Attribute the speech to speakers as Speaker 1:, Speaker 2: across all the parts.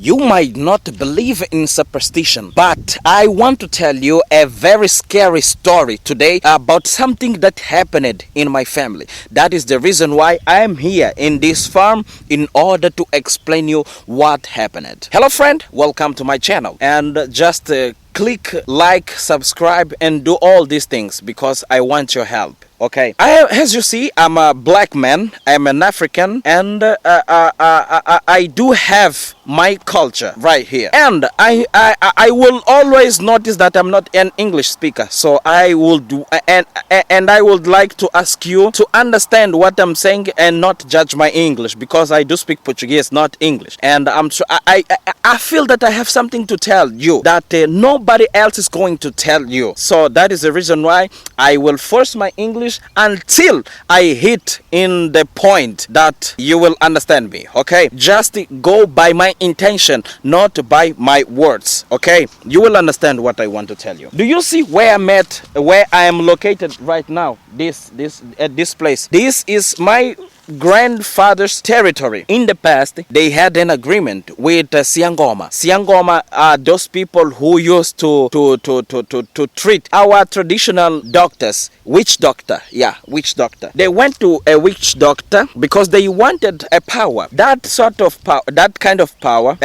Speaker 1: You might not believe in superstition, but I want to tell you a very scary story today about something that happened in my family. That is the reason why I am here in this farm in order to explain you what happened. Hello friend, welcome to my channel, and just click like, subscribe, and do all these things because I want your help. Okay, as you see, I'm a black man, I'm an African, and I do have my culture right here. And I will always notice that I'm not an English speaker, so I will do, and I would like to ask you to understand what I'm saying and not judge my English, because I do speak Portuguese, not English. And I feel that I have something to tell you that nobody else is going to tell you. So that is the reason why I will force my English until I hit in the point that you will understand me. Okay, just go by my intention, not by my words. Okay, you will understand what I want to tell you. Do you see where I am located right now? This place, this is my grandfather's territory. In the past, they had an agreement with Siangoma. Siangoma are those people who used to treat our traditional doctors. Witch doctor, yeah, witch doctor. They went to a witch doctor because they wanted a power. That sort of power, that kind of power.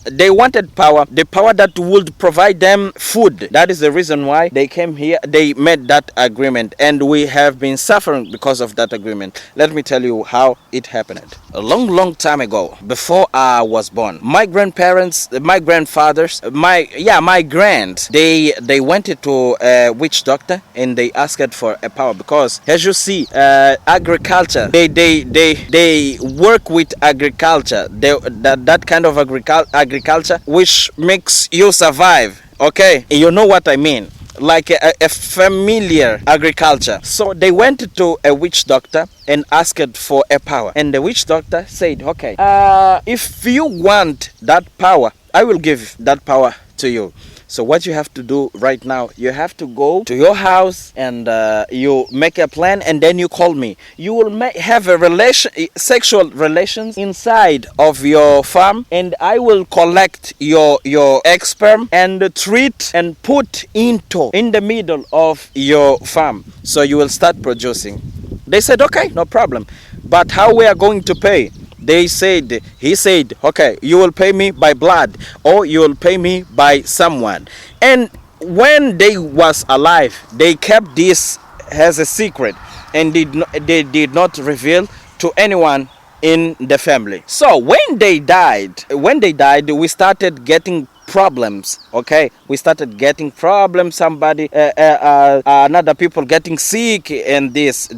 Speaker 1: They wanted power, the power that would provide them food. That is the reason why they came here. They made that agreement, and we have been suffering because of that agreement. Let me tell you how it happened. A long time ago, before I was born, my grandparents, my grandfathers, my grands, they went to a witch doctor and they asked for a power, because as you see, agriculture, they work with agriculture, that kind of agriculture which makes you survive. Okay, you know what I mean, like a familiar agriculture. So they went to a witch doctor and asked for a power, and the witch doctor said, okay, if you want that power, I will give that power to you. So what you have to do right now, you have to go to your house and you make a plan, and then you call me. You will have a sexual relations inside of your farm, and I will collect your egg sperm and treat and put in the middle of your farm, so you will start producing. They said, okay, no problem, but how we are going to pay? He said, okay, you will pay me by blood, or you will pay me by someone. And when they was alive, they kept this as a secret, and they did not reveal to anyone in the family. So when they died, we started getting problems. Okay, we started getting problems. Somebody another people getting sick, and this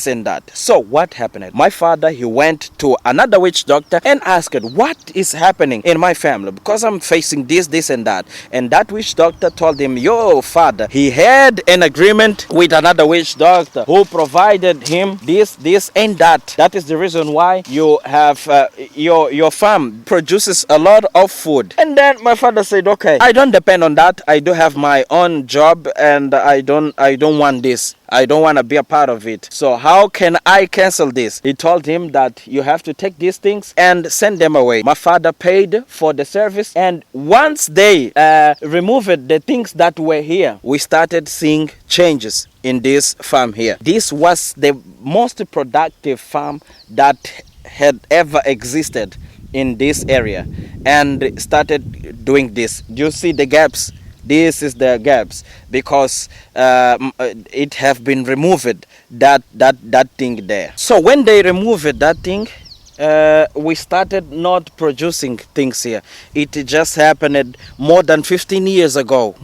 Speaker 1: and that. So what happened? My father, he went to another witch doctor and asked, what is happening in my family, because I'm facing this and that. And that witch doctor told him, your father, he had an agreement with another witch doctor who provided him this and that. That is the reason why you have your farm produces a lot of food. And then my father said, okay, I don't depend on that. I do have my own job, and I don't want this. I don't want to be a part of it. So how can I cancel this? He told him that you have to take these things and send them away. My father paid for the service, and once they removed the things that were here, we started seeing changes in this farm here. This was the most productive farm that had ever existed in this area, and started doing this. Do you see the gaps? This is the gaps, because it have been removed, that thing there. So when they removed that thing, we started not producing things here. It just happened more than 15 years ago.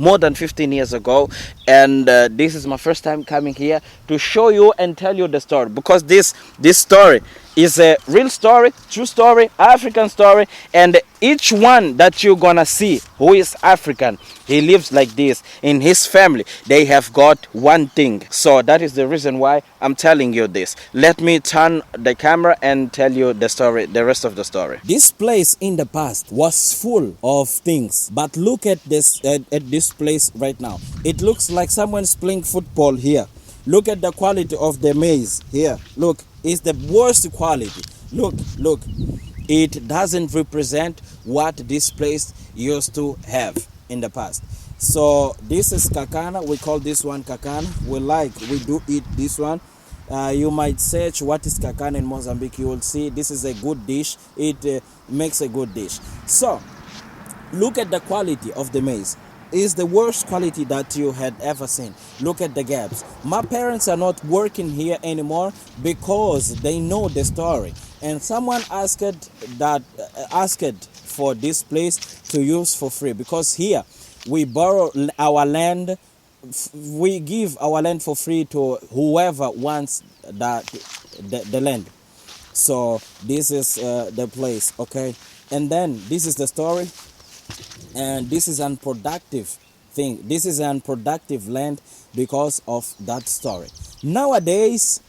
Speaker 1: And this is my first time coming here to show you and tell you the story, because this story is a real story, true story, African story, and each one that you're gonna see who is African, he lives like this. In his family, they have got one thing. So that is the reason why I'm telling you this. Let me turn the camera and tell you the story, the rest of the story. This place in the past was full of things, but look at this place right now. It looks like someone's playing football here. Look at the quality of the maize here. Look, it's the worst quality. Look. It doesn't represent what this place used to have in the past. So this is kakana. We call this one kakana. We do eat this one. You might search what is kakana in Mozambique. You will see this is a good dish. It makes a good dish. So look at the quality of the maize. It's the worst quality that you had ever seen. Look at the gaps. My parents are not working here anymore because they know the story. And someone asked for this place to use for free, because here we borrow our land. We give our land for free to whoever wants the land. So this is the place, okay? And then this is the story. And this is unproductive thing. This is an unproductive land because of that story. Nowadays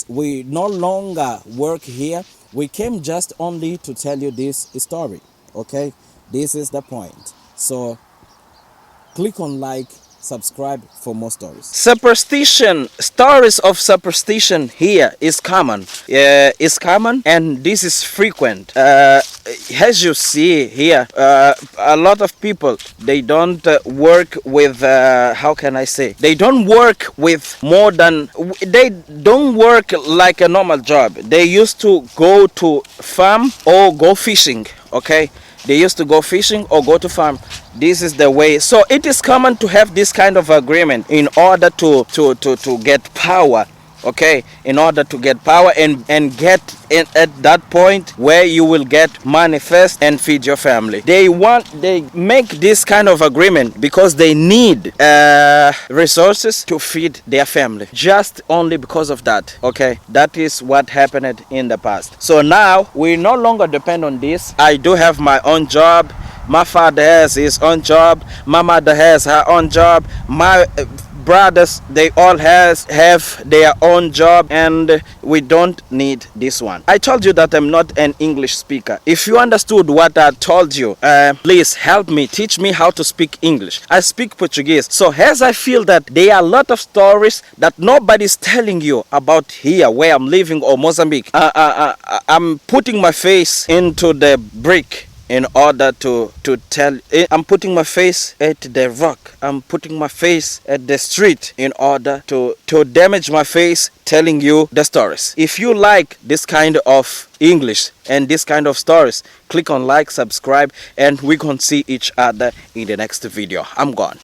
Speaker 1: we no longer work here. We came just only to tell you this story, okay? This is the point. So click on like, subscribe for more stories. Stories of superstition here is common. And this is frequent. As you see here, a lot of people, they don't work with, how can I say? They don't work with they don't work like a normal job. They used to go to farm or go fishing, okay? They used to go fishing or go to farm. This is the way. So it is common to have this kind of agreement in order to get power, okay? In order to get power and get in at that point where you will get manifest and feed your family. They make this kind of agreement because they need resources to feed their family, just only because of that, okay? That is what happened in the past. So now we no longer depend on this. I do have my own job. My father has his own job. My mother has her own job. My brothers, they all have their own job, and we don't need this one. I told you that I'm not an English speaker. If you understood what I told you, please help me, teach me how to speak English. I speak Portuguese. So as I feel that there are a lot of stories that nobody's telling you about here where I'm living, or Mozambique, I'm putting my face into the brick in order to tell. I'm putting my face at the rock. I'm putting my face at the street in order to damage my face telling you the stories. If you like this kind of English and this kind of stories, click on like, subscribe, and we can see each other in the next video. I'm gone.